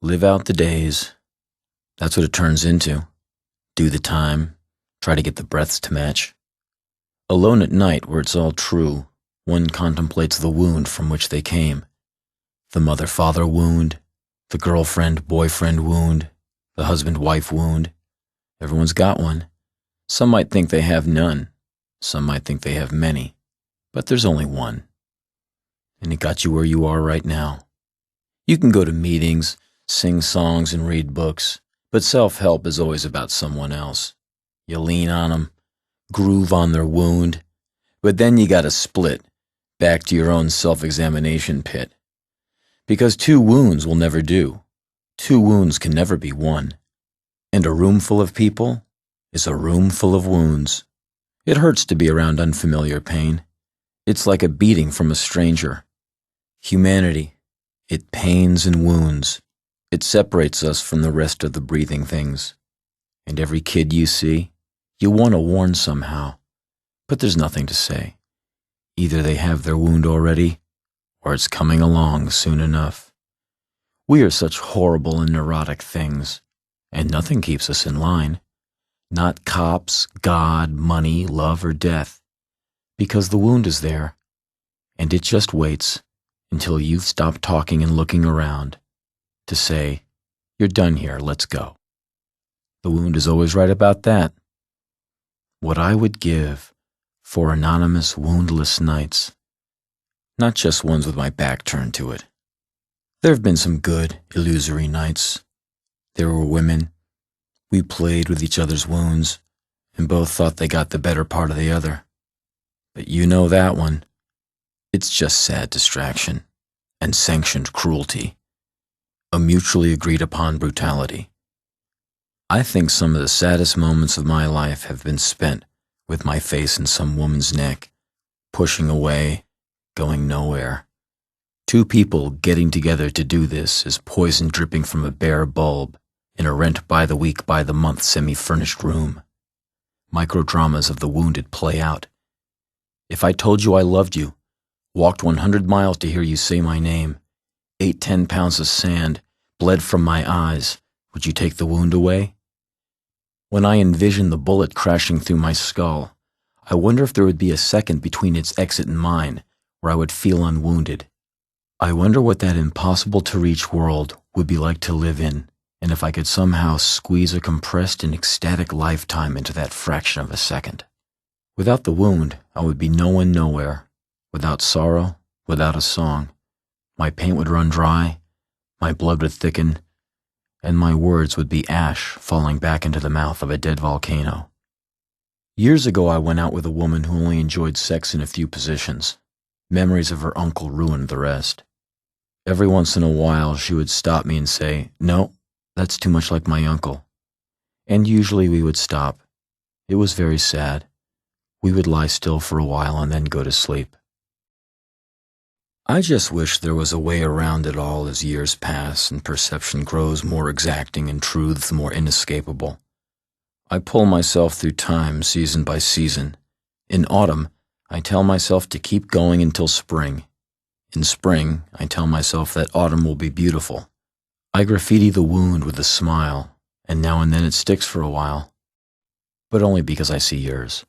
Live out the days. That's what it turns into. Do the time. Try to get the breaths to match. Alone at night, where it's all true, one contemplates the wound from which they came. The mother-father wound, the girlfriend-boyfriend wound, the husband-wife wound. Everyone's got one. Some might think they have none. Some might think they have many. But there's only one. And it got you where you are right now. You can go to meetings, sing songs, and read books, but self-help is always about someone else. You lean on them, groove on their wound, but then you gotta split, back to your own self-examination pit. Because two wounds will never do. Two wounds can never be one. And a room full of people is a room full of wounds. It hurts to be around unfamiliar pain. It's like a beating from a stranger. Humanity, it pains and wounds. It separates us from the rest of the breathing things. And every kid you see, you want to warn somehow. But there's nothing to say. Either they have their wound already, or it's coming along soon enough. We are such horrible and neurotic things, and nothing keeps us in line. Not cops, God, money, love, or death. Because the wound is there, and it just waits until you've stopped talking and looking around to say, "You're done here, let's go." The wound is always right about that. What I would give for anonymous, woundless nights, not just ones with my back turned to it. There have been some good, illusory nights. There were women. We played with each other's wounds, and both thought they got the better part of the other. But you know that one. It's just sad distraction and sanctioned cruelty, a mutually agreed upon brutality. I think some of the saddest moments of my life have been spent with my face in some woman's neck, pushing away, going nowhere. Two people getting together to do this is poison dripping from a bare bulb in a rent-by-the-week, by-the-month semi-furnished room. Microdramas of the wounded play out. If I told you I loved you, walked 100 miles to hear you say my name, ate 10 pounds of sand, bled from my eyes, would you take the wound away? When I envision the bullet crashing through my skull, I wonder if there would be a second between its exit and mine where I would feel unwounded. I wonder what that impossible-to-reach world would be like to live in, and if I could somehow squeeze a compressed and ecstatic lifetime into that fraction of a second. Without the wound, I would be no one nowhere. Without sorrow, without a song. My paint would run dry, my blood would thicken, and my words would be ash falling back into the mouth of a dead volcano. Years ago, I went out with a woman who only enjoyed sex in a few positions. Memories of her uncle ruined the rest. Every once in a while, she would stop me and say, "No, that's too much like my uncle." And usually we would stop. It was very sad. We would lie still for a while and then go to sleep. I just wish there was a way around it all as years pass and perception grows more exacting and truths more inescapable. I pull myself through time season by season. In autumn, I tell myself to keep going until spring. In spring, I tell myself that autumn will be beautiful. I graffiti the wound with a smile, and now and then it sticks for a while. But only because I see yours.